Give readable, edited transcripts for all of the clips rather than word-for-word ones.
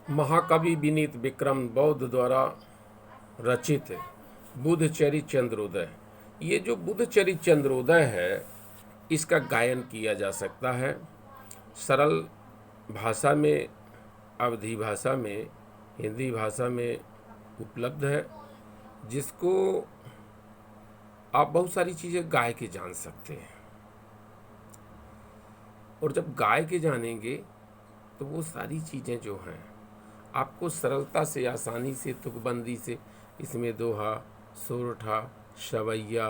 महाकवि विनीत विक्रम बौद्ध द्वारा रचित बुद्धचरि चंद्रोदय। ये जो बुद्धचरि चंद्रोदय है, इसका गायन किया जा सकता है सरल भाषा में, अवधी भाषा में, हिंदी भाषा में उपलब्ध है, जिसको आप बहुत सारी चीज़ें गाय के जान सकते हैं। और जब गाय के जानेंगे तो वो सारी चीज़ें जो हैं आपको सरलता से, आसानी से, तुकबंदी से, इसमें दोहा, सोरठा, शवैया,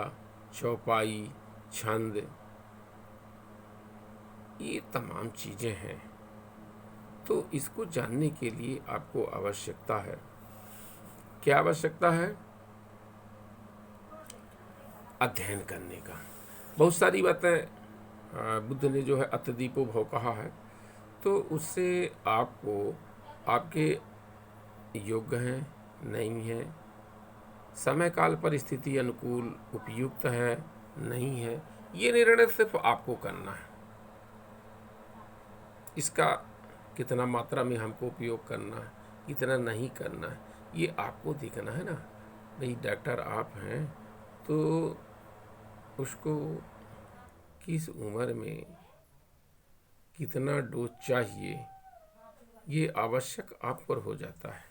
चौपाई, छंद, ये तमाम चीज़ें हैं। तो इसको जानने के लिए आपको आवश्यकता है, क्या आवश्यकता है? अध्ययन करने का। बहुत सारी बातें बुद्ध ने जो है अतदीपो भव कहा है, तो उससे आपको आपके योग्य हैं, नहीं है, समय काल परिस्थिति अनुकूल उपयुक्त है, नहीं है, ये निर्णय सिर्फ आपको करना है। इसका कितना मात्रा में हमको उपयोग करना है, कितना नहीं करना है, ये आपको देखना है ना। भाई डॉक्टर आप हैं तो उसको किस उम्र में कितना डोज चाहिए, ये आवश्यक आप पर हो जाता है।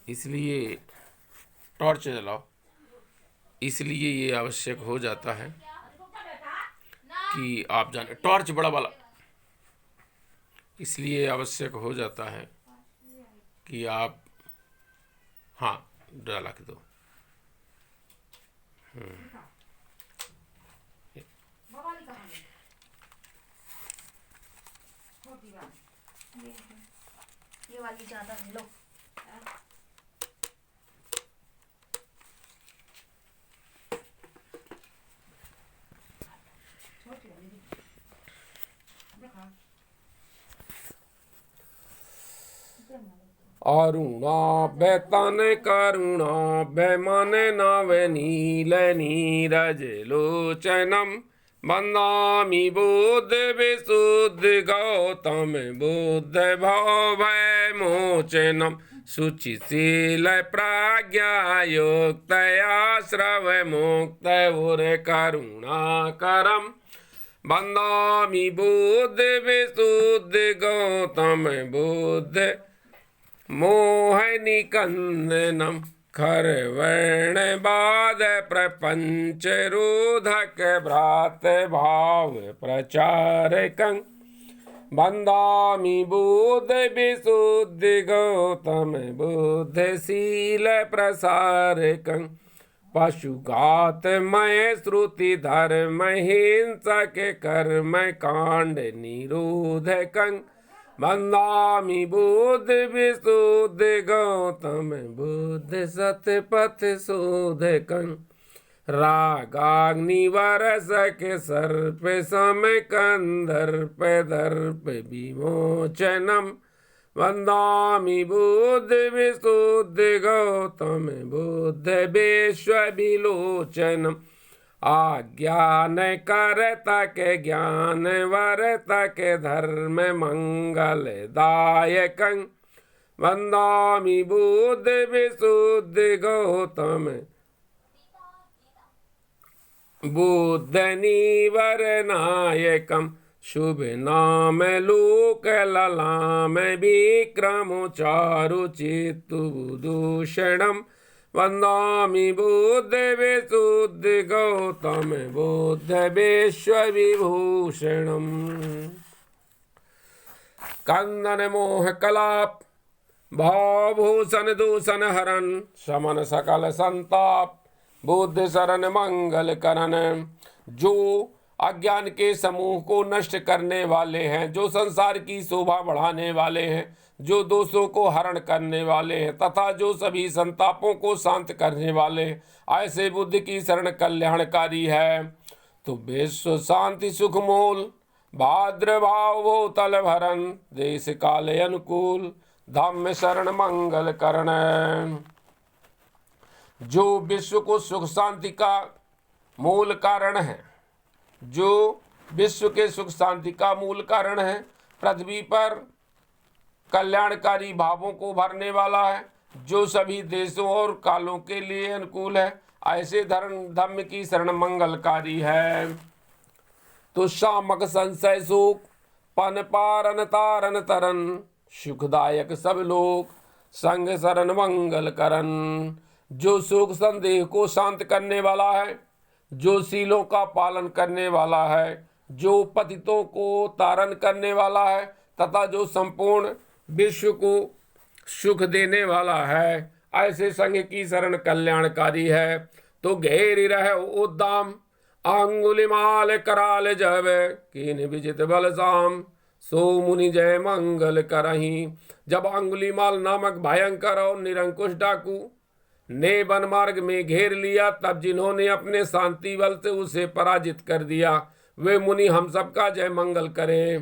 इसलिए टॉर्च जलाओ, इसलिए ये आवश्यक हो जाता है कि आप जाने, टॉर्च बड़ा वाला, इसलिए आवश्यक हो जाता है कि आप, हाँ डाला के दो। ये वाली ज्यादा है, लो। अरुणा बैतन करुणा बैमाने नावे नील नीरज लोचनम वंदामि बुद्ध विशुद्ध गौतम बुद्ध भव मोचनम शुचिशील प्रज्ञा युक्त आश्रव मुक्त उर करुणा करम वंदामि बुद्ध विशुद्ध गौतम बुद्ध मोहनि कंदनम खरवर्ण बाद प्रपंच रोधक भ्रात भाव प्रचारकं वंदामि बुद्ध विशुद्ध गौतम बुद्ध शील प्रसारकं पशुघात मय श्रुति धर्म हिंसक कर्म कांड निरोधकं वंदामि बुद्ध विशुद्ध गौतम बुद्ध सतपथ शोधकं रागाग्नि वरसक सर्प सम कंदर्प दर्प विमोचनम वंदामि बुद्ध विशुद्ध गौतम बुद्ध विश्व विलोचनम आज्ञान करतक ज्ञान वर्तक धर्म मंगल दायकं वंदामि बुद्ध विशुद्ध गौतम बुद्ध निवरनायकं शुभ नाम लोक ललाम विक्रमो चारु चित्तु दूषणम वंदामि बुद्ध विशुद्ध गौतम बुद्ध विश्व विभूषणम कंदन मोह कलाप भावभूषण दूषण हरण समन सकल संताप बुद्ध शरण मंगल करण। जो अज्ञान के समूह को नष्ट करने वाले हैं, जो संसार की शोभा बढ़ाने वाले हैं, जो दोषों को हरण करने वाले हैं तथा जो सभी संतापों को शांत करने वाले हैं, ऐसे बुद्ध की शरण कल्याणकारी है। तो विश्व शांति सुख मूल भाद्रभाव भूतल भरन देश काल अनुकूल धम्म शरण मंगल करण। जो विश्व को सुख शांति का मूल कारण है, जो विश्व के सुख शांति का मूल कारण है, पृथ्वी पर कल्याणकारी भावों को भरने वाला है, जो सभी देशों और कालों के लिए अनुकूल है। ऐसे धर्म की शरण मंगलकारी है। तो शामक संशय सुख पन पारन तारन तरन, सुखदायक सब लोग संग शरण मंगल करन। जो सुख संदेह को शांत करने वाला है, जो शीलों का पालन करने वाला है, जो पतितों को तारण करने वाला है, तथा जो संपूर्ण विश्व को सुख देने वाला है, ऐसे संग की शरण कल्याणकारी है। तो घेरी रहे उद्दाम अंगुलिमाल कराल जब, कीन विजित बल शाम सो मुनि जय मंगल करही। जब अंगुलिमाल नामक भयंकर और निरंकुश डाकू ने वन मार्ग में घेर लिया, तब जिन्होंने अपने शांति बल से उसे पराजित कर दिया, वे मुनि हम सबका जय मंगल करें।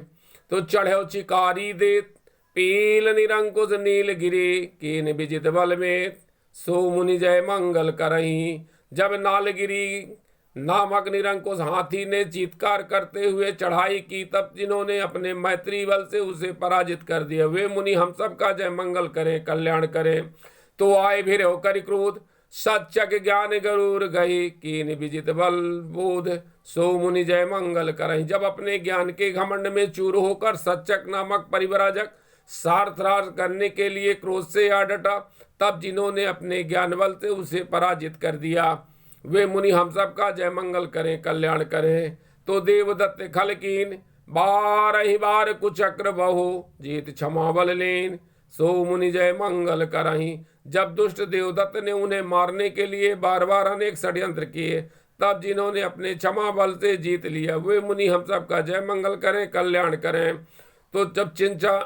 तो चढ़ो चिकारी देत पील निरंकुश नील गिरी, कीन विजित बल में सो मुनि जय मंगल करही। जब नालगिरी नामक निरंकुश हाथी ने चीत्कार करते हुए चढ़ाई की, तब जिन्होंने अपने मैत्री बल से उसे पराजित कर दिया, वे मुनि हम सबका जय मंगल करें, कल्याण करें। तो आए फिर होकर क्रोध सच्चक ज्ञान गरूर गई, कीन विजित बल बोध सो मुनि जय मंगल करही। जब अपने ज्ञान के घमंड में चूर होकर सच्चक नामक परिव्राजक सार्थराज करने के लिए क्रोध से आ डटा, तब जिन्होंने अपने ज्ञान बल से उसे पराजित कर दिया, वे मुनि हम सबका जय मंगल करें, कल्याण करें। तो देवदत्त खलकीन बारहि बार कुचक्र बहु, जीत क्षमा बल लेन सो मुनि जय मंगल करही। जब दुष्ट देवदत्त ने उन्हें मारने के लिए बार बार अनेक षड्यंत्र किए, तब जिन्होंने अपने क्षमा बल से जीत लिया, वे मुनि हम सबका जय मंगल करें, कल्याण करें। तो जब चिंचा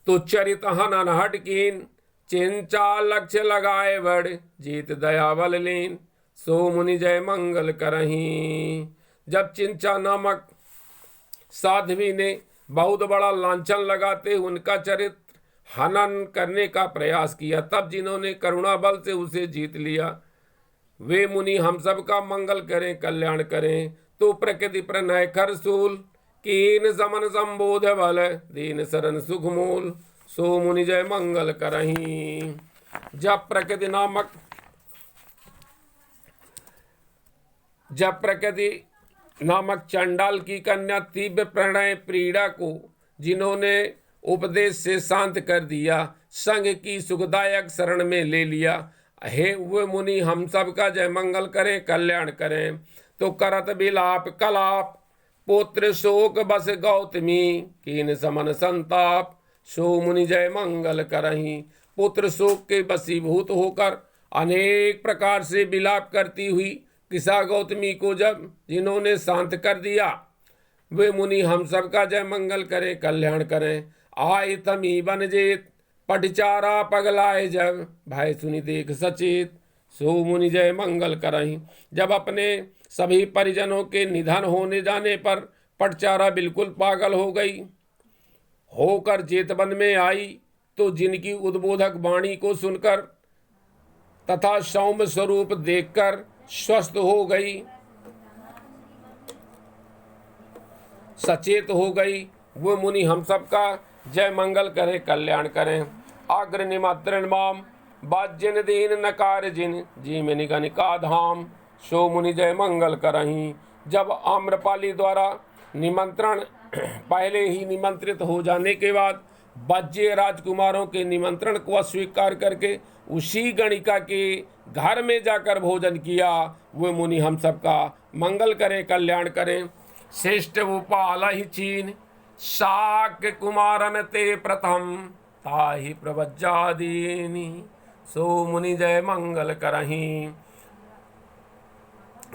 तो चरित हनन हट कीन, चिंचा लक्ष्य लगाए बड़, जीत दया बल लीन सो मुनि जय मंगल करही। जब चिंचा नामक साध्वी ने बहुत बड़ा लांछन लगाते उनका चरित्र हनन करने का प्रयास किया, तब जिन्होंने करुणा बल से उसे जीत लिया, वे मुनि हम सब का मंगल करें, कल्याण करें। तो प्रकृति प्रणय कर सूल, कीन समन संबोध बल, दीन शरण सुख मूल सो मुनि जय मंगल करही। जब प्रकृति नामक चंडाल की कन्या तीव्र प्रणय पीड़ा को जिन्होंने उपदेश से शांत कर दिया, संग की सुखदायक शरण में ले लिया, हे वे मुनि हम सब का जय मंगल करें, कल्याण करें। तो करत बिलाप कलाप पुत्र शोक बस गौतमी, कीन समन संताप सो मुनि जय मंगल करही। पुत्र शोक के वशीभूत होकर अनेक प्रकार से विलाप करती हुई किसा गौतमी को जब जिन्होंने शांत कर दिया, वे मुनि हम सबका जय मंगल करें, कल्याण करें। आय तमी बन जेत पटचारा पगलाए जब, भय सुनि देख सचेत सो मुनि जय मंगल करही। जब अपने सभी परिजनों के निधन होने जाने पर पटचारा बिल्कुल पागल हो गई होकर जेतवन में आई, तो जिनकी उद्बोधक वाणी को सुनकर तथा सौम्य स्वरूप देखकर स्वस्थ हो गई, सचेत हो गई, वो मुनि हम सबका जय मंगल करें, कल्याण करें। अग्र निमंत्रण माम बाज्यन दीन नकार जिन, जी में निगनिका धाम सो मुनि जय मंगल करही। जब आम्रपाली द्वारा निमंत्रण पहले ही निमंत्रित हो जाने के बाद बाज्य राजकुमारों के निमंत्रण को अस्वीकार करके उसी गणिका के घर में जाकर भोजन किया, वो मुनि हम सबका मंगल करें, कल्याण करें। श्रेष्ठ भूपाल ही चीन शाक्य कुमारन ते प्रथम, ताहि प्रवज्जादीनि सो मुनि जय मंगल करही।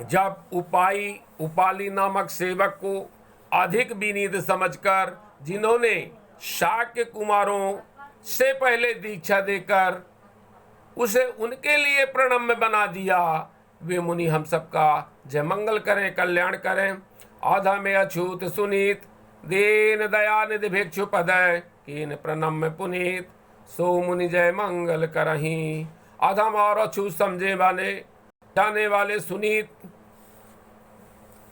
जब उपाली नामक सेवक को अधिक विनीत समझकर जिन्होंने शाक्य कुमारों से पहले दीक्षा देकर उसे उनके लिए प्रणम्य बना दिया, वे मुनि हम सबका जय मंगल करें, कल्याण करें। आधा में अछूत सुनीत दीन दयानिधि भिक्षु पदय, कीन प्रणम्य पुनीत सो मुनि जय मंगल करही। अधम और अछूत समझे वाले जाने वाले सुनीत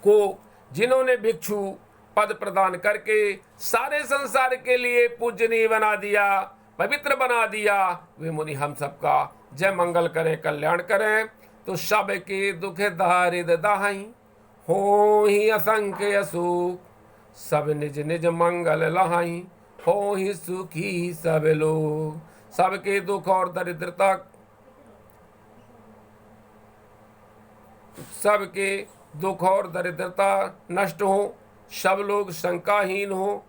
को जिन्होंने भिक्षु पद प्रदान करके सारे संसार के लिए पूजनीय बना दिया, पवित्र बना दिया। वे मुनि हम सबका जय मंगल करें, कल्याण करें। तो सब के दुख दारिद दाहि, हो ही असंख्य सुख, सब निज निज मंगल लहाई, हो ही सुखी सब लोग। सबके दुख और दरिद्रता, सबके दुख और दरिद्रता नष्ट हो, सब लोग शंकाहीन हो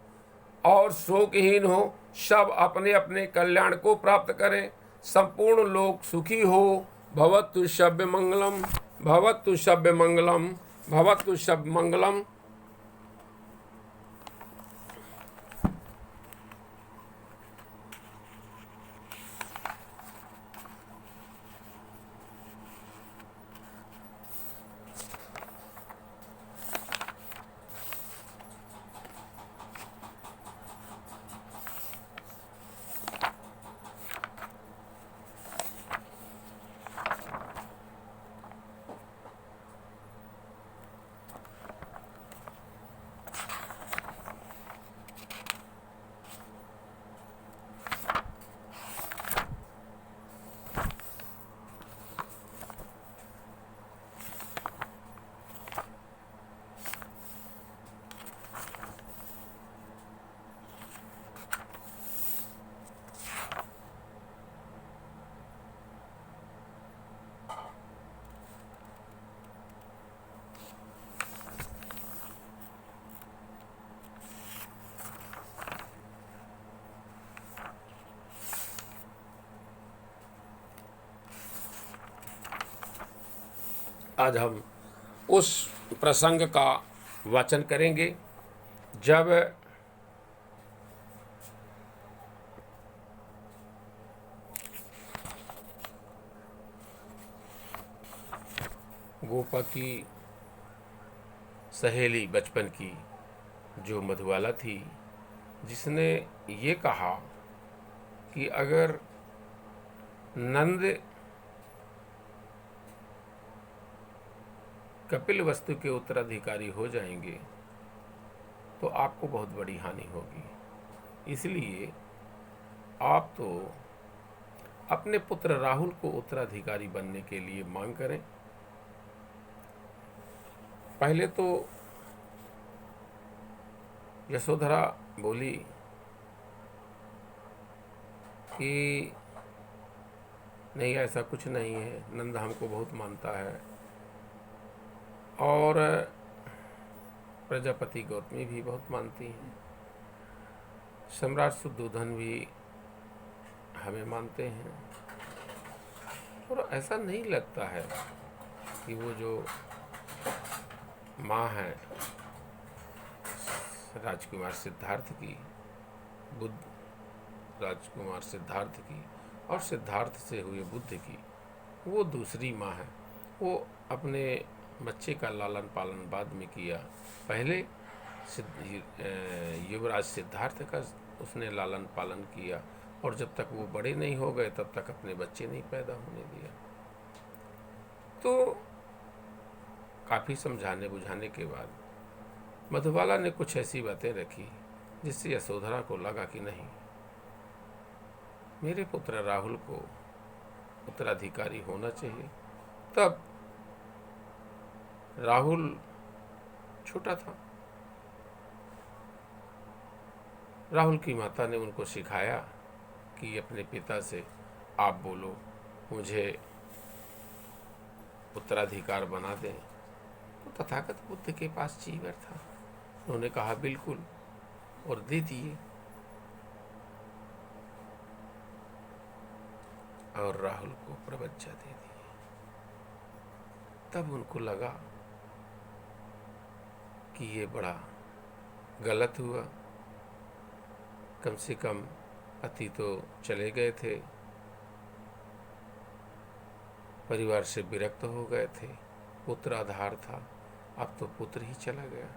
और शोकहीन हो, सब अपने अपने कल्याण को प्राप्त करें, संपूर्ण लोग सुखी हो। भवतु सभ्य मंगलम, भवतु सभ्य मंगलम, भवतु सभ्य मंगलम। आज हम उस प्रसंग का वाचन करेंगे जब गोपा की सहेली बचपन की जो मधुबाला थी, जिसने ये कहा कि अगर नंद कपिल वस्तु के उत्तराधिकारी हो जाएंगे तो आपको बहुत बड़ी हानि होगी, इसलिए आप तो अपने पुत्र राहुल को उत्तराधिकारी बनने के लिए मांग करें। पहले तो यशोधरा बोली कि नहीं, ऐसा कुछ नहीं है, नंद हमको बहुत मानता है और प्रजापति गौतमी भी बहुत मानती हैं, सम्राट शुद्धोधन भी हमें मानते हैं, और ऐसा नहीं लगता है कि वो जो माँ है राजकुमार सिद्धार्थ की, बुद्ध राजकुमार सिद्धार्थ की और सिद्धार्थ से हुए बुद्ध की, वो दूसरी माँ है। वो अपने बच्चे का लालन पालन बाद में किया, पहले युवराज सिद्धार्थ का उसने लालन पालन किया, और जब तक वो बड़े नहीं हो गए तब तक अपने बच्चे नहीं पैदा होने दिया। तो काफ़ी समझाने बुझाने के बाद मधुबाला ने कुछ ऐसी बातें रखी जिससे यशोधरा को लगा कि नहीं, मेरे पुत्र राहुल को उत्तराधिकारी होना चाहिए। तब राहुल छोटा था, राहुल की माता ने उनको सिखाया कि अपने पिता से आप बोलो, मुझे उत्तराधिकार बना दें। तो तथागत बुद्ध के पास चीवर था, उन्होंने कहा बिल्कुल, और दे दिए। और राहुल को प्रवज्जा दे दी। तब उनको लगा कि ये बड़ा गलत हुआ, कम से कम पति तो चले गए थे, परिवार से विरक्त हो गए थे, पुत्र आधार था, अब तो पुत्र ही चला गया,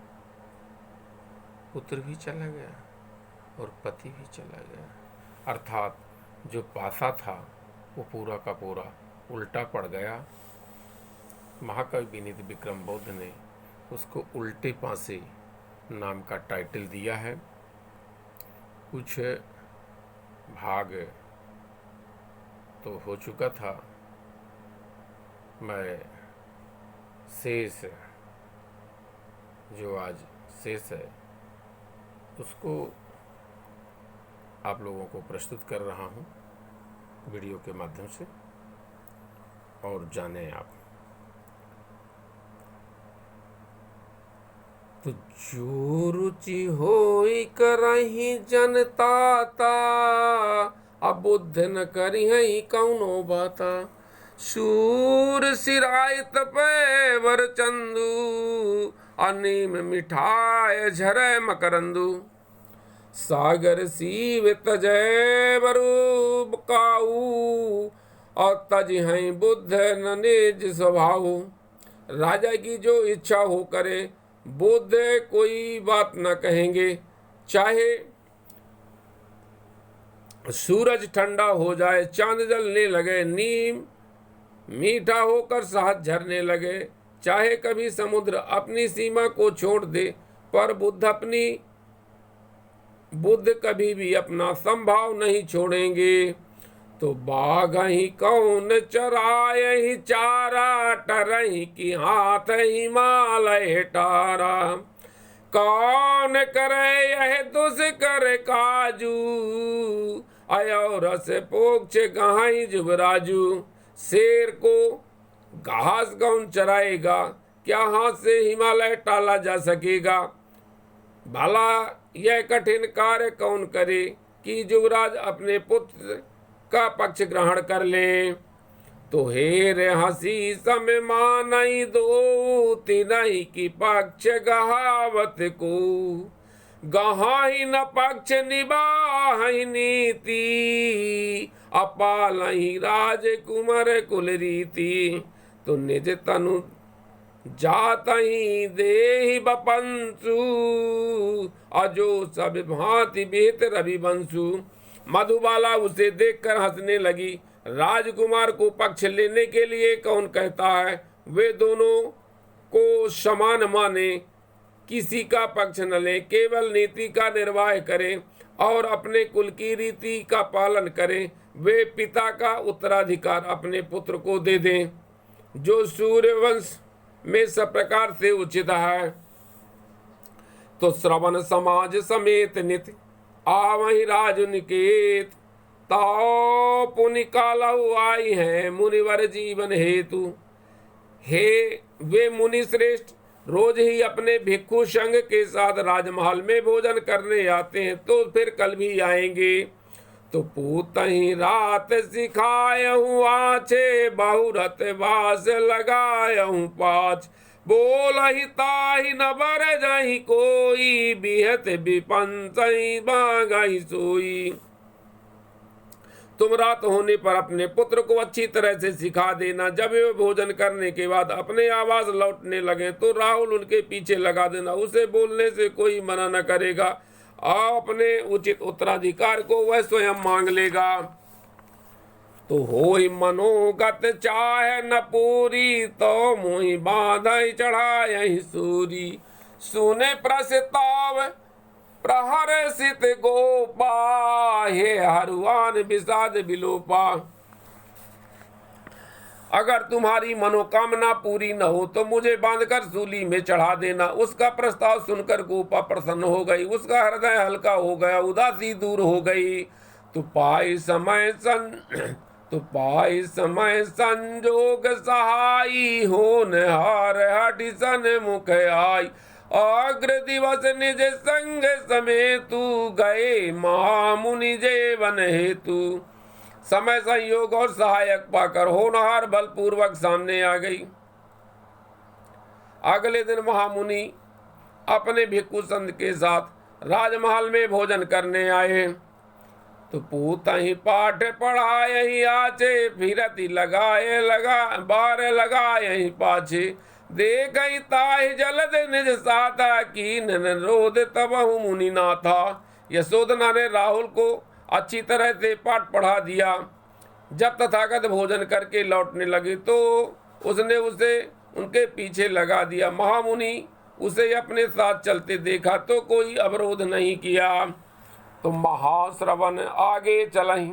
पुत्र भी चला गया और पति भी चला गया, अर्थात जो पासा था वो पूरा का पूरा उल्टा पड़ गया। महाकवि विनीत विक्रम बौद्ध ने उसको उल्टे पासे नाम का टाइटल दिया है। कुछ भाग तो हो चुका था, मैं शेष जो आज शेष है उसको आप लोगों को प्रस्तुत कर रहा हूँ वीडियो के माध्यम से, और जाने आप। तो जो रुचि होई करही जनता ता, अब बुद्ध न करी है कौनो बाता। सूर सिराय तपे वर चंदू, अनीम मिठाय झरे मकरंदू। सागर सीव तजय बरू काऊ, और तज हैं बुद्ध न निज स्वभाव। राजा की जो इच्छा हो करे, बुद्ध कोई बात न कहेंगे। चाहे सूरज ठंडा हो जाए, चांद जलने लगे, नीम मीठा होकर शहद झरने लगे, चाहे कभी समुद्र अपनी सीमा को छोड़ दे, पर बुद्ध कभी भी अपना संभाव नहीं छोड़ेंगे। तो बाघ ही कौन चराय ही चारा, टरही की हाथ हिमालय टारा। कौन करे यह दुष्कर काजू, अयोरस पोक्ष गहाई जुबराजू। शेर को घास कौन चराएगा, क्या हाथ से हिमालय टाला जा सकेगा। भला यह कठिन कार्य कौन करे कि युवराज अपने पुत्र का पक्ष ग्रहण कर ले। तो हेर हंसी सम मानई दो, तिनहि की पक्ष गहावत को। गहाही न पक्ष निबाहि नीति, अपालहि राजकुमार कुल रीति। तो निज तनु जातहि देहि बपंसु, अजो सब भांति बेत रवि बंसु। मधुबाला उसे देखकर हंसने लगी। राजकुमार को पक्ष लेने के लिए कौन कहता है, वे दोनों को समान माने, किसी का पक्ष न ले, केवल नीति का निर्वाह करें और अपने कुल की रीति का पालन करें। वे पिता का उत्तराधिकार अपने पुत्र को दे दें, जो सूर्यवंश में सब प्रकार से उचित है। तो श्रवण समाज समेत नित आवहि राजु निकेत, ताओ पुनि कालहु आई है मुनिवर जीवन हेतु। हे वे मुनि श्रेष्ठ रोज ही अपने भिक्षु संघ के साथ राजमहल में भोजन करने आते हैं, तो फिर कल भी आएंगे। तो पूतहि रात सिखायहूँ आछे, बहुरत वास लगायहूँ पाछ। बोलहि ताहि न बर जाहि कोई, बिहत बिपंसहि बागहि सोई। तुम रात होने पर अपने पुत्र को अच्छी तरह से सिखा देना। जब वे भोजन करने के बाद अपने आवास लौटने लगे तो राहुल उनके पीछे लगा देना। उसे बोलने से कोई मना न करेगा, अपने उचित उत्तराधिकार को वह स्वयं मांग लेगा। तो होई मनोगत चाहे न पूरी, तो मोहि बांधहि चढ़ायहि सूरी। सुने प्रस्ताव प्रहर्षित गोपा, हे हरुआन विषाद विलोपा। अगर तुम्हारी मनोकामना पूरी न हो तो मुझे बांधकर सूली में चढ़ा देना। उसका प्रस्ताव सुनकर गोपा प्रसन्न हो गई, उसका हृदय हल्का हो गया, उदासी दूर हो गई। तो पाई समय संजोग सहाई, होनहार हठि सन मुख आई। अग्र दिवस निज संग समेतु, गए महामुनि जेवन हेतु। समय संयोग और सहायक पाकर होनहार बलपूर्वक सामने आ गई। अगले दिन महामुनि अपने भिक्षु संत के साथ राजमहल में भोजन करने आए। तो पूतहि पाठ पढ़ायहि आचे, फिरति बार लगायहि पाछे। देखहि ताहि जलद निज साथा, कीन रोध तबहु मुनिनाथा। यशोधना ने राहुल को अच्छी तरह से पाठ पढ़ा दिया। जब तथागत भोजन करके लौटने लगे तो उसने उसे उनके पीछे लगा दिया। महामुनि उसे अपने साथ चलते देखा तो कोई अवरोध नहीं किया। तो महाश्रवण आगे चलहीं,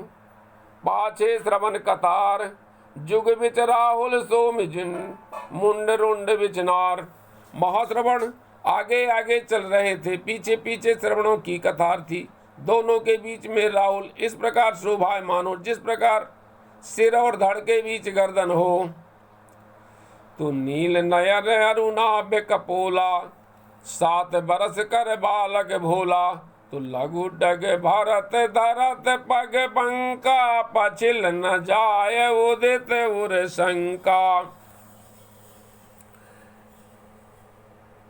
पाछे श्रवण कतार, जुग बिच राहुल सो मिजिन, मुंड रुंड विचनार। महाश्रवण आगे आगे चल रहे थे, पीछे पीछे श्रवणों की कतार थी। दोनों के बीच में राहुल इस प्रकार शोभायमान हो जिस प्रकार सिर और धड़ के बीच गर्दन हो। तो नील नयन अरुणाभ कपोला, 7 बरस कर बालक भोला। तो लघु डग भरत धरत पग पंका, पछिल न जाय उदित उर शंका।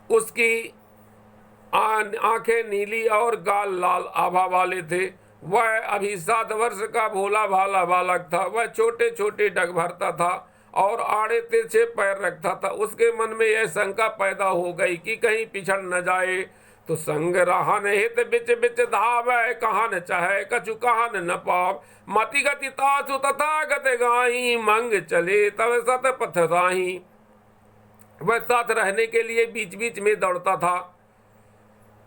उसकी आंखें नीली और गाल लाल आभा वाले थे। वह अभी 7 वर्ष का भोला भाला बालक था। वह छोटे छोटे डग भरता था और आड़े तिरछे पैर रखता था। उसके मन में यह शंका पैदा हो गई कि कहीं पिछड़ न जाए। तो संग रहन हित बिच बिच धावै, कहन चाहे कछु कहन न पाव। मति गति तासु तथागत गाही, मंग चले तब सत पथ राही। वह साथ रहने के लिए बीच बीच में दौड़ता था,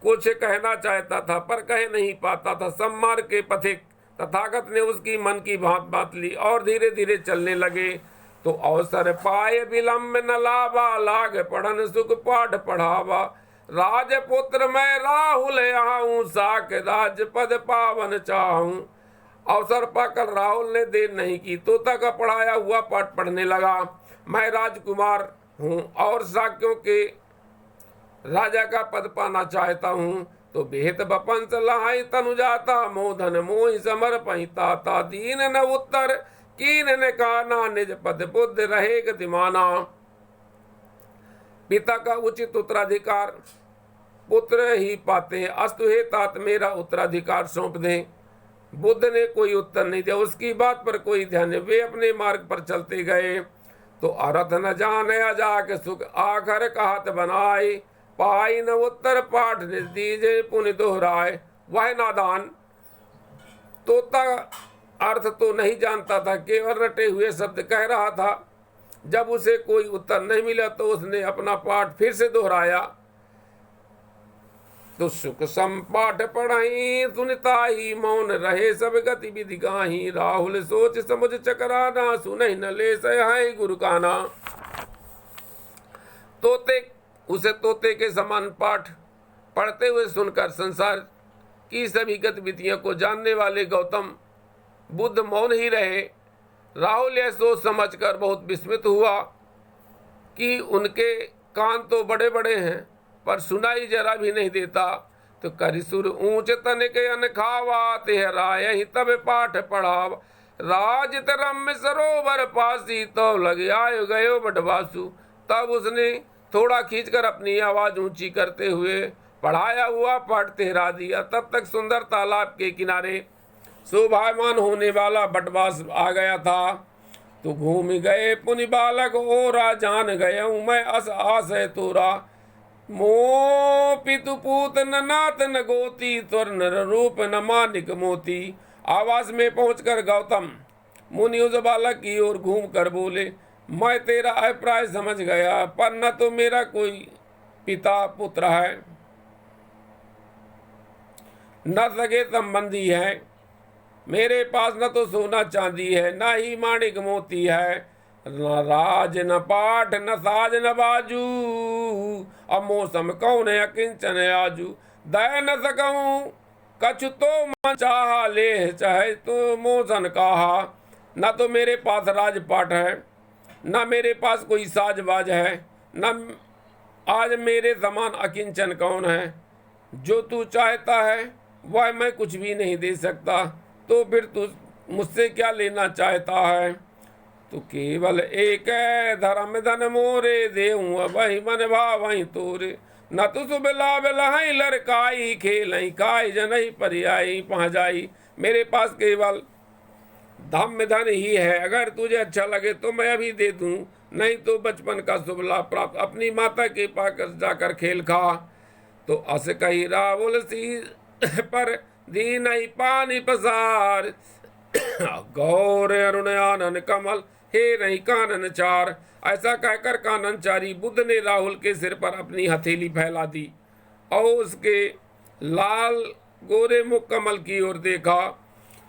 कुछ कहना चाहता था पर कह नहीं पाता था। सम्मार्ग के पथिक तथागत ने उसकी मन की बात बात ली और धीरे धीरे चलने लगे। तो अवसर पाए विलम्ब न लावा, लाग पढ़न सुख पाठ पढ़ावा। राजपुत्र मैं राहुल आऊं, साक राजपद पावन चाहूं। अवसर पाकर राहुल ने देर नहीं की, तोता का पढ़ाया हुआ पाठ पढ़ने लगा। मैं राजकुमार हूँ और साक्यों के राजा का पद पाना चाहता हूँ। तो बेहत बपंस लहाई तनु जाता, मोधन मोहि समर पहिता। दीन न उत्तर कीन ने काना, निज पद बुद्ध रहे गतिमाना। पिता का उचित उत्तराधिकार पुत्र ही पाते हैं। अस्तु हे तात, मेरा उत्तराधिकार सौंप दें। बुद्ध ने कोई उत्तर नहीं दिया, उसकी बात पर कोई ध्यान नहीं। वे अपने मार्ग पर चलते गए। तो अरथ न जाने अजाक सुख, आखर कहत बनाए। पाई न उत्तर पाठ दीजे पुण्य दोहराए। वह नादान तोता अर्थ तो नहीं जानता था, केवल रटे हुए शब्द कह रहा था। जब उसे कोई उत्तर नहीं मिला तो उसने अपना पाठ फिर से दोहराया। तो सुख संपाठ पढ़ाई सुनता ही, मौन रहे सब गतिविधि गाही। राहुल सोच समुझ चकराना, सुनहि न ले सहाय गुरु काना। तोते के समान पाठ पढ़ते हुए सुनकर संसार की सभी गतिविधियों को जानने वाले गौतम बुद्ध मौन ही रहे। राहुल यह सोच समझकर बहुत विस्मित हुआ कि उनके कान तो बड़े बड़े हैं पर सुनाई जरा भी नहीं देता। तो करिसुर ऊंच तनिक अन खावा, तेहराय ही तब पाठ पढ़ावा। राजित रम्य सरोवर पासी, तो लग आयो गयो बटवासु। तब उसने थोड़ा खींचकर अपनी आवाज ऊंची करते हुए पढ़ाया हुआ पाठ तेहरा दिया। तब तक सुंदर तालाब के किनारे शोभायमान होने वाला बटवास आ गया था। तो घूम गए पुनि बालक ओरा, जान गया हूँ मैं अस आस है तोरा। मो पितु पूत न नाथ न गोती, त्वर नर रूप न मानिक मोती। आवास में पहुंचकर गौतम मुनि उस बालक की ओर घूम कर बोले, मैं तेरा अभिप्राय समझ गया, पर न तो मेरा कोई पिता पुत्र है न सगे संबंधी है। मेरे पास न तो सोना चांदी है न ही माणिक मोती है। न राज न पाठ न साज न बाजू, अब मौसम कौन है अकिंचन आजू। दय न सकूं कछु तो मन चाहा, ले चाहे तो मोसन कहा। न तो मेरे पास राजपाट है न मेरे पास कोई साजबाज है, न आज मेरे समान अकिंचन कौन है। जो तू चाहता है वह मैं कुछ भी नहीं दे सकता, तो फिर तू मुझसे क्या लेना चाहता है। तो केवल एक धर्म धन मोरे, देऊँ वही मन भाव वही तोरे। न तो सुबला बिलहई लड़काई, खेलई काई जनई परियाई पहुँचाई। मेरे पास केवल धम्म धन ही है, अगर तुझे अच्छा लगे तो मैं अभी दे दूं, नहीं तो बचपन का शुभ लाभ प्राप्त अपनी माता के पास जाकर खेल खा। तो अस कही रावल सी पर दीन ही पानी पसार, गौर अरुण आनन कमल हे नहीं कानन चार। ऐसा कहकर काननचारी बुद्ध ने राहुल के सिर पर अपनी हथेली फैला दी और उसके लाल गोरे मुख कमल की ओर देखा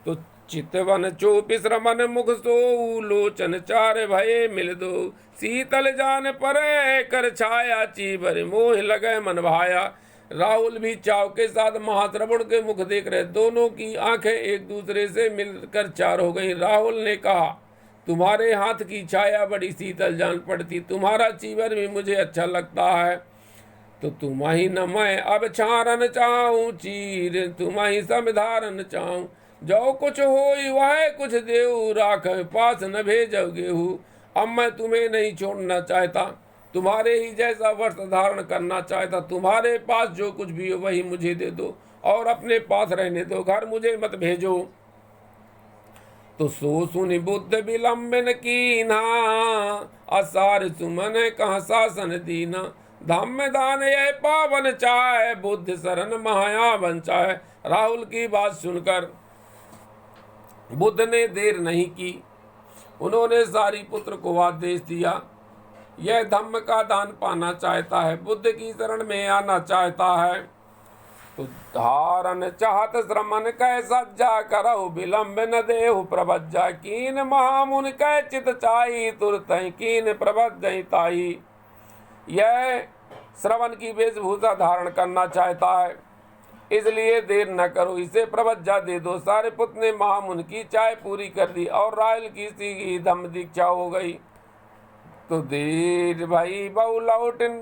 तो चितवन चौपिस रमन मुख सो लोचन चार भये मिल दो शीतल जान परे कर छाया चीबर मोह लगे मन भाया। राहुल भी चाव के साथ महाश्रवण के मुख देख रहे। दोनों की आंखें एक दूसरे से मिलकर चार हो गई। राहुल ने कहा, तुम्हारे हाथ की छाया बड़ी शीतल जान पड़ती, तुम्हारा चीवर भी मुझे अच्छा लगता है। तो तुम ही न मैं अब छारन चाहूँ चीर, तुम ही समधारन चाहूँ। जो कुछ होई वह कुछ देऊ राख, पास न भेजोगे हूँ। अब मैं तुम्हें नहीं छोड़ना चाहता, तुम्हारे ही जैसा वस्त्र धारण करना चाहता। तुम्हारे पास जो कुछ भी हो वही मुझे दे दो और अपने पास रहने दो, घर मुझे मत भेजो। तो सो सुनि बुद्ध विलंबन कीना, असार सुमन कहाँ शासन दीना। धम्म दान यह पावन चाहे, बुद्ध शरण महाया बंचाए। राहुल की बात सुनकर बुद्ध ने देर नहीं की। उन्होंने सारीपुत्र को आदेश दिया, यह धम्म का दान पाना चाहता है, बुद्ध की शरण में आना चाहता है तो धारण चाहत श्रमन कै सज्जा करहु, विलंब न देहु प्रभज्जा। कीन महामुन कै चित चाही, तुरत कीन प्रभज्जहि ताही। यह श्रवण की वेशभूषा धारण करना चाहता है, इसलिए देर न करो, इसे प्रभज्जा दे दो। सारीपुत्र ने महामुन की चाय पूरी कर दी और राहुल की सी धम्म दीक्षा हो गई। तो देर भई बहु लौटन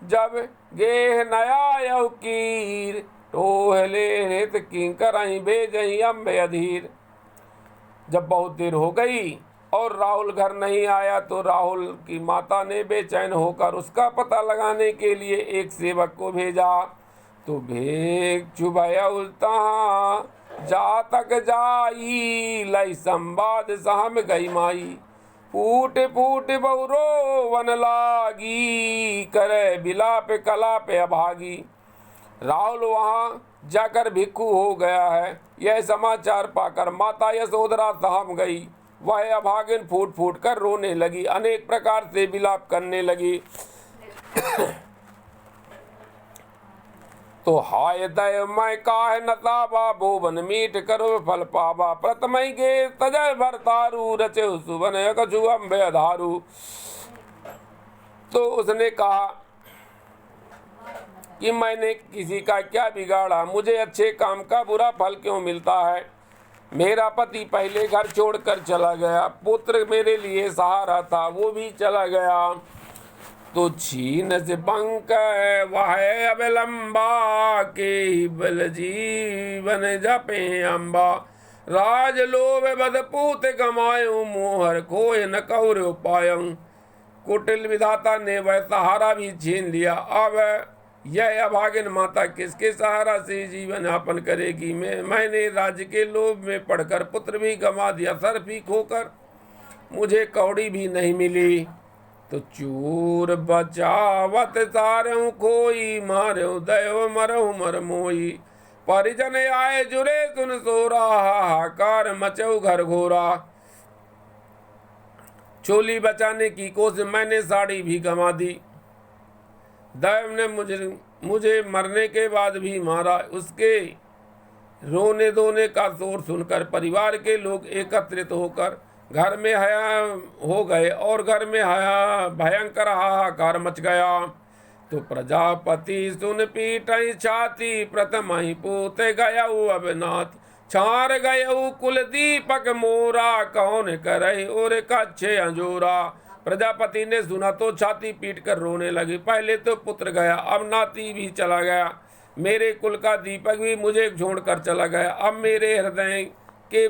जब गेह नया यौ कीर, टोहले हित किंकर भेजहि अम्बे अधीर। जब बहुत देर हो गई और राहुल घर नहीं आया तो राहुल की माता ने बेचैन होकर उसका पता लगाने के लिए एक सेवक को भेजा। तो भेग चुभयउ तहाँ जा तक जाई, लई संवाद सहम गई माई। फूट फूट बहुरो वन लागी, करे बिलाप कलाप अभागी। राहुल वहाँ जाकर भिक्खु हो गया है, यह समाचार पाकर माता यशोधरा सहम गई। वह अभागिन फूट फूट कर रोने लगी, अनेक प्रकार से विलाप करने लगी। तो हाय दय मैं काहे नताबा, बोवन मीठ करो फल पावा। प्रथमई गे तजय भरतारू, रचे सुवन कछु अम्बे अधारू। तो उसने कहा कि मैंने किसी का क्या बिगाड़ा, मुझे अच्छे काम का बुरा फल क्यों मिलता है। मेरा पति पहले घर छोड़कर चला गया, पुत्र मेरे लिए सहारा था वो भी चला गया। तो छीन से बंक वह अवलंबा, के बल जीवन जपे अम्बा। राज लोभ बद पूत गमायूं, मोहर खोय न कौर पायूं। कुटिल विधाता ने वह सहारा भी छीन लिया। अब यह अभागिन माता किसके सहारा से जीवन यापन करेगी। मैंने राज्य के लोभ में पड़कर पुत्र भी गंवा दिया, सर भी खोकर मुझे कौड़ी भी नहीं मिली। तो चूर बचावत तारहूँ कोई, मारहूँ दयो मरहूँ मर मोई। परिजन आए जुरे सुन सोरा, हाहाकार मचऊ घर घोरा। चोली बचाने की कोशिश, मैंने साड़ी भी गंवा दी। दैव ने मुझे मरने के बाद भी मारा। उसके रोने धोने का शोर सुनकर परिवार के लोग एकत्रित होकर घर में हया हो गए और घर में हया भयंकर हाहाकार मच गया। तो प्रजापति सुन पीटई छाती, प्रथम ही पोते गयऊ अबनाथ। छार गयऊ कुल दीपक मोरा, कौन करे और कच्छे अंजोरा। प्रजापति ने सुना तो छाती पीट कर रोने लगी। पहले तो पुत्र गया, अब नाती भी चला गया, मेरे कुल का दीपक भी मुझे छोड़कर चला गया। अब मेरे हृदय के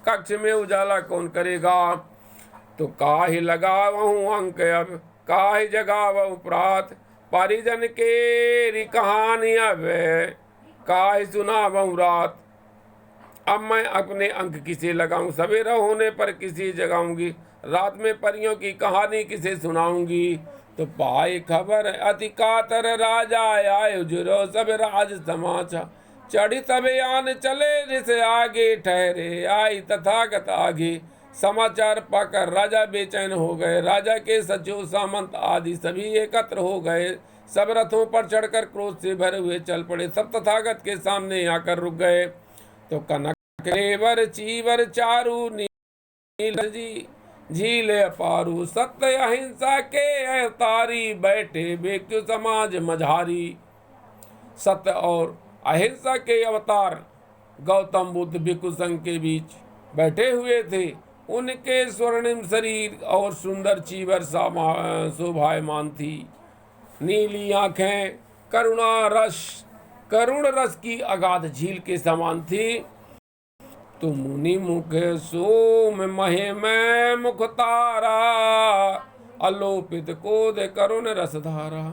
कक्ष में उजाला कौन करेगा। तो काहे लगावहूँ अंक, अब काहे जगावहूँ प्रात। परिजन के कहानी अब काहे सुनावहूँ रात। अब मैं अपने अंक किसे लगाऊं, सवेरा होने पर किसे जगाऊंगी, रात में परियों की कहानी किसे सुनाऊंगी। तो पाए खबर अति कातर राजा आए, जुरो सब राज समाचा। चढ़ी तब आन चले, जिसे आगे ठहरे आई तथागत आगे। समाचार पाकर राजा बेचैन हो गए। राजा के सचिव, सामंत आदि सभी एकत्र हो गए। सब रथों पर चढ़कर क्रोध से भरे हुए चल पड़े। सब तथागत के सामने आकर रुक गए। तो कनक रेवर चीवर चारु नील जी झील पारू, सत्य अहिंसा के अवतारी, बैठे भिक्षु समाज मझारी। सत्य और अहिंसा के अवतार गौतम बुद्ध भिक्षु संघ के बीच बैठे हुए थे। उनके स्वर्णिम शरीर और सुंदर चीवर शोभायमान थी। नीली आंखें करुण रस की अगाध झील के समान थी। तो मुनि मुख सोम महे में मुख तारा, अलोपित कोद करुण रस धारा।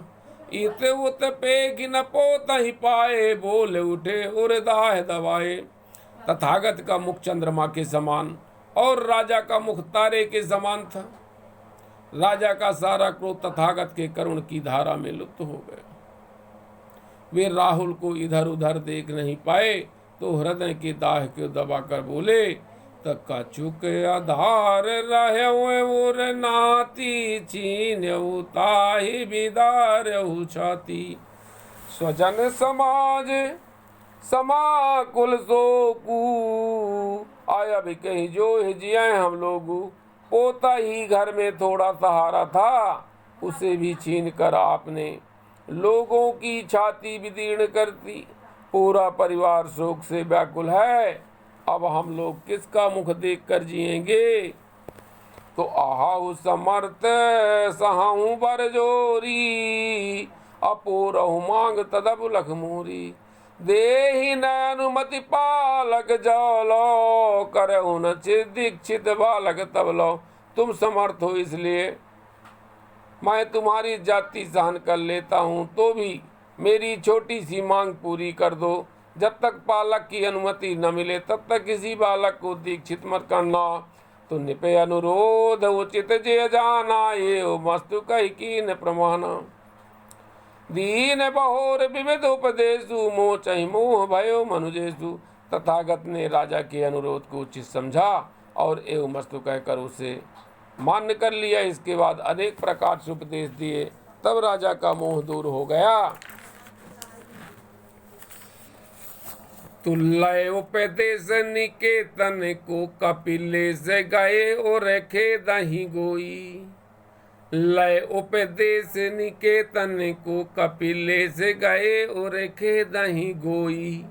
इत उत पे न पोत ही पाए, बोल उठे और दाह दबाए। तथागत का मुख चंद्रमा के समान और राजा का मुख तारे के समान था। राजा का सारा क्रोध तथागत के करुण की धारा में लुप्त हो गया। वे राहुल को इधर उधर देख नहीं पाए तो हृदय के दाह को दबाकर बोले, तक्का चुक आधार रहे नाती, चीन ताहि बिदार छाती। स्वजन समाज समाकुल सोकू, आया भी कहीं जो जिये हम लोगू। पोता ही घर में थोड़ा सहारा था, उसे भी छीन कर आपने लोगों की छाती विदीर्ण कर दी। पूरा परिवार शोक से व्याकुल है, अब हम लोग किसका मुख देखकर जिएंगे। तो आहाऊ समर्थ सहाऊ बरजोरी, अपोरहु मांग तदब लखमूरी। देहि न अनुमति पालक जौलो, करहु न दीक्षित बालक तब लो। तुम समर्थ हो इसलिए मैं तुम्हारी जाति सहन कर लेता हूँ, तो भी मेरी छोटी सी मांग पूरी कर दो। जब तक पालक की अनुमति न मिले तब तक किसी बालक को दीक्षित मत करना। तो निपे अनुरोध उचित जे जाना, ये मस्तु कही कीन प्रमाना। दीन बहोर विविध उपदेशु, मोह चहि मोह भयो मनुजेशु। तथागत ने राजा के अनुरोध को उचित समझा और एवं मस्तु कहकर उसे मान्य कर लिया। इसके बाद अनेक प्रकार से उपदेश दिए, तब राजा का मोह दूर हो गया। तुल्लय उपदेश निकेतन को कपिले से गए और रखे दही गोई। लय उपदेश निकेतन को कपिले से गए और रखे दही गोई।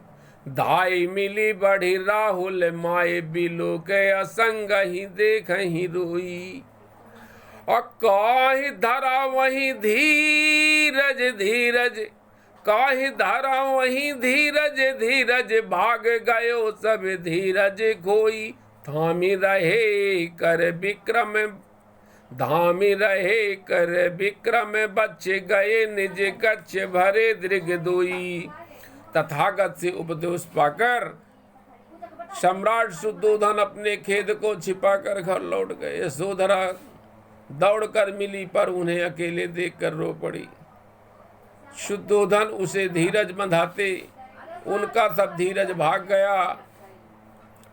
धाई मिली बढ़ी राहुल माए, बिलो के असंग ही देख ही रोई। और काहि धरा वही धीरज धीरज, काहि धरा वही धीरज धीरज, भाग गयो सब धीरज खोई। थामी रहे कर विक्रम, धामी रहे कर विक्रम, बच गए निज कच्छ भरे दृग दुई। तथागत से उपदेश पाकर सम्राट शुद्धोधन अपने खेद को छिपाकर घर लौट गए। यशोधरा दौड़कर मिली पर उन्हें अकेले देखकर रो पड़ी। शुद्धोधन उसे धीरज बंधाते, उनका सब धीरज भाग गया।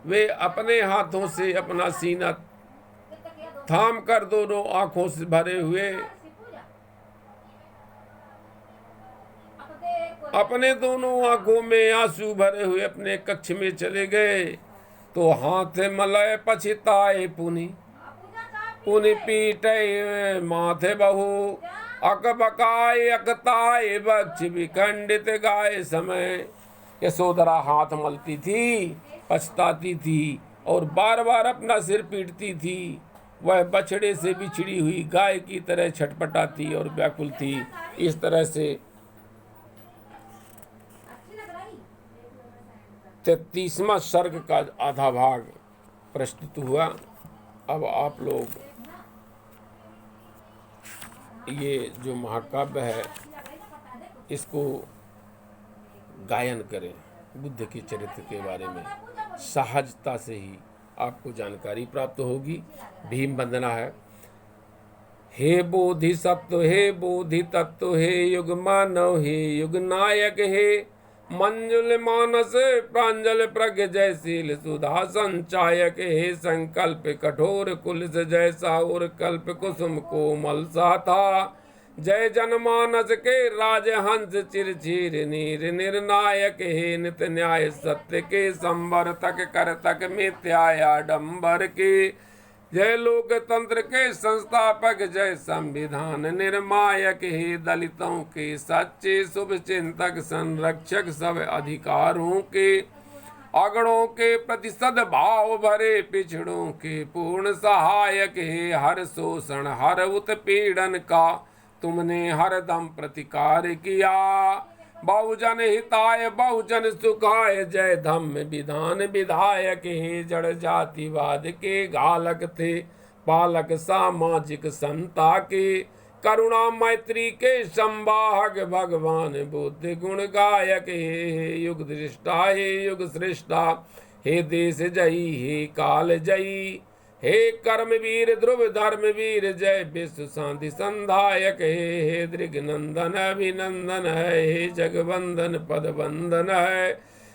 वे अपने हाथों से अपना सीना थाम कर दोनों आंखों से भरे हुए अपने दोनों आंखों में आंसू भरे हुए अपने कक्ष में चले गए। तो हाथ मलय पछिताए पुनि, पुनि पीटे माथे बहु, अक बकाए अकताए बक्ष विखंडित गाय समय। यशोधरा हाथ मलती थी, पछताती थी और बार बार अपना सिर पीटती थी। वह बछड़े से बिछड़ी हुई गाय की तरह छटपटाती और व्याकुल थी। इस तरह से 33वां सर्ग का आधा भाग प्रस्तुत हुआ। अब आप लोग ये जो महाकाव्य है इसको गायन करें। बुद्ध के चरित्र के बारे में सहजता से ही आपको जानकारी प्राप्त होगी। भीम वंदना है। हे बोधि सत्व, हे बोधि तत्व, हे युग मानव, हे युग नायक, हे मंजुल मानस प्रांजल प्रज्ञ जयशील सुधा संचायक हे संकल्प कठोर कुलस जैसा और कल्प कुसुम कोमल सा था। जय जनमानस के राजहंस चिरचीर नीर निर्णायक हे नित न्याय सत्य के संवर तक कर तक मिथ्या डंबर के। जय लोकतंत्र के संस्थापक जय संविधान निर्मायक हे दलितों के सच्चे शुभ चिंतक संरक्षक सब अधिकारों के। अगड़ों के प्रति सद्भाव भरे पिछड़ों के पूर्ण सहायक हे हर शोषण हर उत्पीड़न का तुमने हरदम प्रतिकार किया। बहुजन हिताय बहुजन सुखाय जय धम्म विधान विधायक हे जड़ जातिवाद के घालक थे पालक सामाजिक समता के। करुणा मैत्री के संवाहक भगवान बुद्ध गुण गायक हे युग दृष्टा हे युग सृष्टा हे देश जयी हे काल जयी हे कर्मवीर ध्रुव धर्मवीर जय विश्व शांति संधायक हे दृगनंदन अभिनंदन है हे जगवंदन पद वंदन है।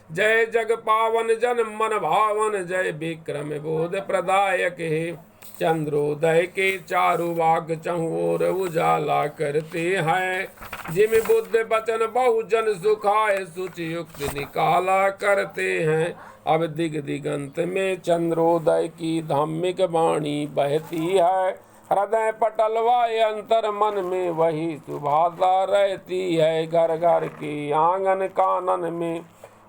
जय जग पावन जन मन भावन जय विक्रम बोध प्रदायक हे चंद्रोदय के चारु वाग चहुओर उजाला करते हैं। जिम बुद्ध बचन बहुजन सुखाय सुचि युक्त निकाला करते हैं। अब दिग दिगंत में चंद्रोदय की धार्मिक वाणी बहती है। हृदय पटल व अंतर मन में वही सुभाषा रहती है। घर घर के आंगन कानन में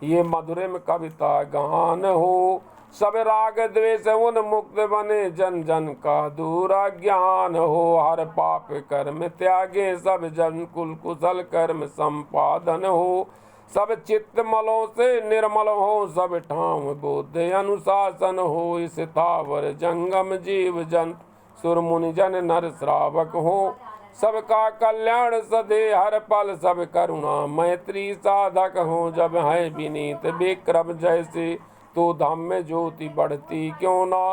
ये मधुरिम कविता गान हो। सब राग द्वेष उन मुक्त बने जन जन का दूर ज्ञान हो। हर पाप कर्म त्यागे सब जन कुल कुशल कर्म संपादन हो। सब चित्त मलों से निर्मल हो सब ठाम बुद्ध अनुशासन हो। इस थावर जंगम जीव जन सुर मुनि जन नर श्रावक हो। सबका कल्याण सदे हर पल सब करुणा मैत्री साधक हो। जब है विनीत विक्रम जैसे तो धाम में ज्योति बढ़ती क्यों ना।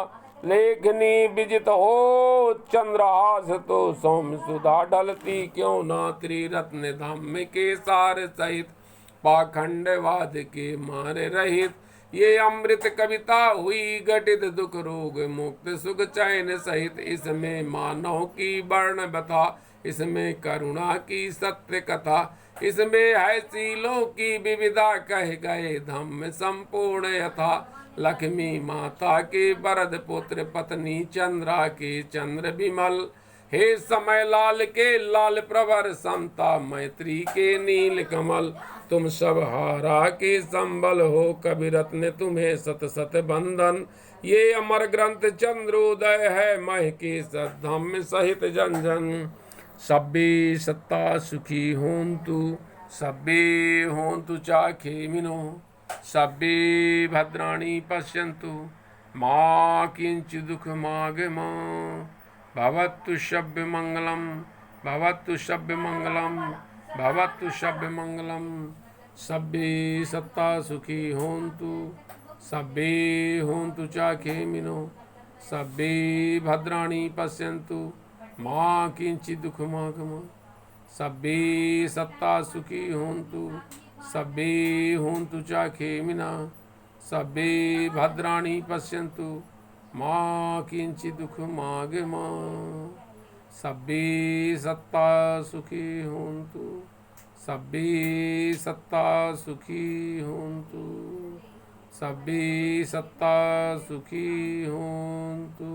लेखनी विजित हो चंद्रहास तो सौम्य सुधा ढलती क्यों ना। त्रिरत्न धाम के सार सहित पाखंडवाद के मारे रहित ये अमृत कविता हुई घटित दुख रोग मुक्त सुख चैन सहित। इसमें मानव की वर्ण बता इसमें करुणा की सत्य कथा। इसमें है शीलों की विविधा कह गए धम्म संपूर्ण यथा। लक्ष्मी माता के वरद पुत्र पत्नी चंद्रा के चंद्र विमल। हे समय लाल के लाल प्रवर समता मैत्री के नील कमल। तुम सब हारा के संबल हो कवि रत्न तुम्हें सत सत बंधन। ये अमर ग्रंथ चंद्रोदय है मह के सद्धम्म सहित जन जन। सब्बे सत्ता सुखी होन्तु सब्बे होन्तु चाखेमिनो सब्बे भद्राणि पश्यन्तु मा किंचित् दुःखमागमा। भवतु शब्द मंगलम भवतु शब्द मंगलम भवतु शब्द मंगलम। सब्बे सत्ता सुखी होन्तु सब्बे होन्तु चाखेमिनो सब्बे भद्राणि पश्यन्तु माँ किंचित् दुःखमागमा। सब्बे सत्ता सुखी होन्तु सब्बे होन्तु चाखेमिना सब्बे भद्राणि पश्यन्तु माँ किंचित् दुःखमागमा। सब्बे सत्ता सुखी होन्तु सब्बे सत्ता सुखी होन्तु सब्बे सत्ता सुखी होन्तु।